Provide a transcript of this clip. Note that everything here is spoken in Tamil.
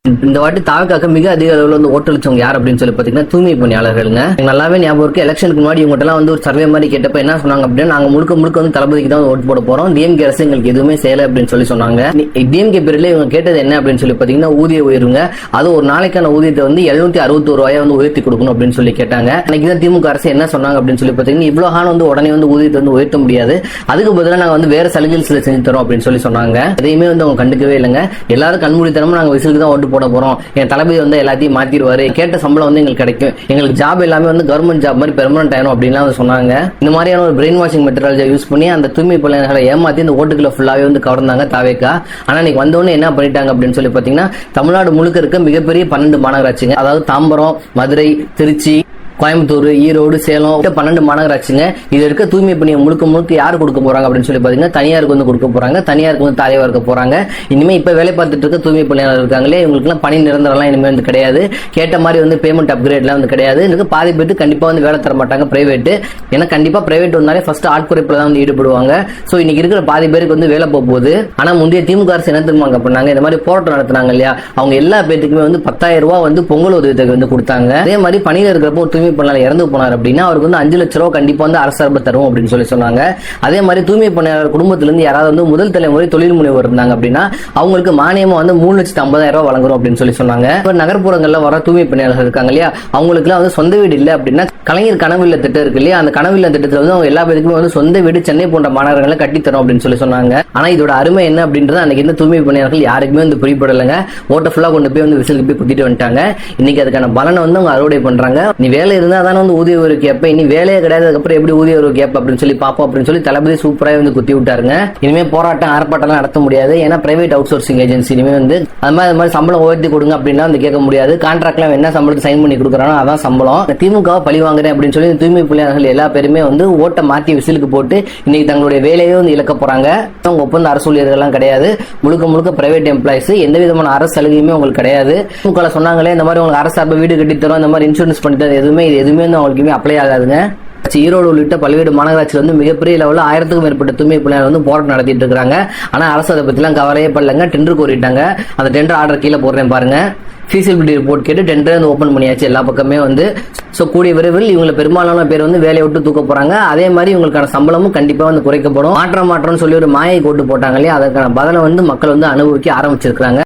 இந்த வாட்டி தாவக்காக மிக அதிக அளவில் வந்து ஓட்டளிச்சவங்க யார் அப்படின்னு சொல்லி பாத்தீங்கன்னா தூய்மை பணியாளர்களுங்க. நல்லாவே ஞாபகம் இருக்கு. எலெக்ஷனுக்கு முன்னாடி இவங்க எல்லாம் வந்து ஒரு சர்வே மாதிரி கேட்டப்ப என்ன சொன்னாங்க அப்படின்னா, நாங்க முழுக்க முழுக்க வந்து தளபதிக்கு தான் ஓட்டு போட போறோம், டிஎம்கே அரசு எங்களுக்கு எதுவுமே செய்யல அப்படின்னு சொல்லி சொன்னாங்க. டிஎம்கே பேர்ல இவங்க கேட்டது என்ன அப்படின்னு சொல்லி பாத்தீங்கன்னா ஊதிய உயர்வுங்க. அது ஒரு நாளைக்கான ஊதியத்தை வந்து 761 ரூபாயை வந்து உயர்த்தி கொடுக்கணும் அப்படின்னு சொல்லி கேட்டாங்க. அன்னைக்கு தான் திமுக அரசு என்ன சொன்னாங்க அப்படின்னு சொல்லி பாத்தீங்கன்னா, இவ்வளவு வந்து உடனே வந்து ஊதியத்தை வந்து உயர்த்த முடியாது, அதுக்கு பதிலாக நாங்க வந்து வேற சலுகைகள் சில செஞ்சு தரோம் அப்படின்னு சொல்லி சொன்னாங்க. எதையுமே வந்து அவங்க கண்டுக்கவே இல்லைங்க. எல்லாரும் கண்மூடித்தனமா நாங்க விசிலுக்கு தான் ஓட்டு போட போறோம், தளபதி வந்து எல்லாத்தையும் மாத்திடுவாரு, கேட்ட சம்பளம் வந்து எங்களுக்கு கிடைக்கும், எங்களுக்கு ஜாப் எல்லாமே வந்து கவர்மெண்ட் ஜாப் மாதிரி பெர்மனன்ட் ஆயிரும் அப்படின்னு சொன்னாங்க. இந்த மாதிரியான ஒரு பிரெயின் வாஷிங் மெட்டீரியல் யூஸ் பண்ணி அந்த தூய்மை பணியாளர்களை ஏமாத்தி இந்த ஓட்டுகளை ஃபுல்லாவே வந்து கவர்ந்தாங்க தாவேக்கா. ஆனா இன்னைக்கு வந்தவொடனே என்ன பண்ணிட்டாங்க அப்படின்னு சொல்லி பாத்தீங்கன்னா, தமிழ்நாடு முழுக்க இருக்க மிகப்பெரிய 12 மாநகராட்சிங்க, அதாவது தாம்பரம், மதுரை, திருச்சி, கோயம்புத்தூர், ஈரோடு, சேலம் 12 மாநகராட்சிங்க. இது இருக்க தூய்மை பணியை முழுக்க முழுக்க யாரு கொடுக்க போறாங்க அப்படின்னு சொல்லி பாத்தீங்கன்னா, தனியாருக்கு வந்து கொடுக்க போறாங்க, தனியாருக்கு வந்து தலைவா இருக்க போறாங்க. இனிமே இப்ப வேலை பார்த்துட்டு இருக்க தூய்மை பணியாளர் இருக்காங்களே, இவங்களுக்கு எல்லாம் பணி நிரந்தரம் இனிமே வந்து கிடையாது, கேட்ட மாதிரி வந்து பேமெண்ட் அப்கிரேட் எல்லாம் வந்து கிடையாது. இதுக்கு பாதி பேருக்கு கண்டிப்பா வந்து வேலை தர மாட்டாங்க பிரைவேட். ஏன்னா கண்டிப்பா பிரைவேட் வந்தாலே ஃபர்ஸ்ட் ஆட்குறைப்புல தான் வந்து ஈடுபடுவாங்க. சோ இன்னைக்கு இருக்கிற பாதி பேருக்கு வந்து வேலை போகுது. ஆனா முந்தைய திமுக அரசு என்ன தெரியுமாங்க பண்ணாங்க, இந்த மாதிரி போராட்டம் நடத்தினாங்க இல்லையா, அவங்க எல்லா பேருக்குமே வந்து 10,000 ரூபாய் வந்து பொங்கல் உதவித்தொகை வந்து கொடுத்தாங்க. அதே மாதிரி பணியில இருக்கிறப்போ தூய்மை பணியாளர் இறந்து போனார் அப்படின்னா அவருக்கு வந்து 5 லட்சம் ரூபாய் கண்டிப்பா வந்து அரசு சார்பு தரும் அப்படின்னு சொல்லி சொன்னாங்க. அதே மாதிரி தூய்மை பணியாளர் குடும்பத்தில இருந்து யாராவது வந்து முதல் தலைமுறை தொழில் முனைவோர் இருந்தாங்க அப்படின்னா அவங்களுக்கு மானியமா வந்து 3,50,000 ரூபாய் வழங்குறோம் அப்படின்னு சொல்லி சொன்னாங்க. நகர்ப்புறங்கள்ல வர தூய்மை பணியாளர்கள் இருக்காங்க இல்லையா, அவங்களுக்கு எல்லாம் வந்து சொந்த வீடு இல்ல அப்படின்னா கலைஞர் கனவு இல்ல திட்டம் இருக்கு இல்லையா, அந்த கனவு இல்ல திட்டத்துல வந்து அவங்க எல்லா பேருக்குமே வந்து சொந்த வீடு சென்னை போன்ற மாநகரங்களை கட்டித்தரும் அப்படின்னு சொல்லி சொன்னாங்க. ஆனா இதோட அருமை என்ன அப்படின்றது அன்னைக்கு இந்த தூய்மை பணியாளர்கள் யாருக்குமே வந்து புரியப்படலைங்க. ஓட்ட ஃபுல்லா கொண்டு போய் வந்து விசிலுக்கு போய் குத்திட்டு வந்துட்டாங்க. இன்னைக்கு அதுக்கான பலனை வந்து அவங்க அறுவடை பண்றாங்க. நீ வேலை இருந்தா தானே வந்து ஊதிய உயர்வு கேட்ப, இனி வேலையே கிடையாது, அதுக்கப்புறம் எப்படி ஊதிய உயர்வு கேட்ப அப்படின்னு சொல்லி பாப்போம் அப்படின்னு சொல்லி தளபதி சூப்பரா வந்து குத்தி விட்டாருங்க. இனிமே போராட்டம் ஆர்ப்பாட்டம் நடத்த முடியாது. ஏன்னா பிரைவேட் அவுட் சோர்சிங் ஏஜென்சி இனிமே வந்து அது மாதிரி சம்பளம் உயர்த்தி கொடுங்க அப்படின்னா வந்து கேட்க முடியாது. கான்ட்ராக்ட்ல என்ன சம்பளத்தை சைன் பண்ணி கொடுக்குறானோ அதான் சம்பளம். திமுக பழி வாங்குறேன் அப்படின்னு சொல்லி தூய்மை பணியாளர்கள் எல்லா பேருமே வந்து ஓட்ட மாத்தி விசிலுக்கு போட்டு இன்னைக்கு தங்களுடைய வேலையே வந்து இழக்க போறாங்க. அவங்க ஒப்பந்த அரசு ஊழியர்கள்லாம் கிடையாது, முழுக்க முழுக்க பிரைவேட் எம்ப்ளாயிஸ். எந்த விதமான அரசு சலுகையுமே உங்களுக்கு கிடையாது. திமுக சொன்னாங்களே இந்த மாதிரி உங்களுக்கு அரசு சார்பு வீடு கட்டி தரும், இந்த மாதிரி இன்சூரன்ஸ் பண்ணி தரும், எதுவுமே வந்து அவங்களுக்கு அப்ளை ஆகாதுங்க. ஈரோடு உள்ளிட்ட பல்வேறு மாநகராட்சியில் வந்து மிகப்பெரிய லெவலில் 1000க்கும் மேற்பட்ட தூய்மை பணியாளர் வந்து போராட்டம் நடத்திட்டு இருக்காங்க. ஆனா அரசு அதை பத்தி எல்லாம் கவலையே பண்ணலங்க. டெண்டர் கோரிட்டாங்க. அந்த டெண்டர் ஆர்டர் கீழே போடுறேன் பாருங்க. ஃபீசிபிலிட்டி ரிப்போர்ட் கேட்டு டெண்டர் வந்து ஓபன் பண்ணியாச்சு எல்லா பக்கமே வந்து. சோ கூடிய விரைவில் இவங்களை பெரும்பாலான பேர் வந்து வேலையை விட்டு தூக்க போறாங்க. அதே மாதிரி இவங்களுக்கான சம்பளமும் கண்டிப்பா வந்து குறைக்கப்படும். மாற்றம்னு சொல்லி ஒரு மாயை கோட்டு போட்டாங்க இல்லையா, அதற்கான பதிலை வந்து மக்கள் வந்து அனுபவிக்க ஆரம்பிச்சிருக்காங்க.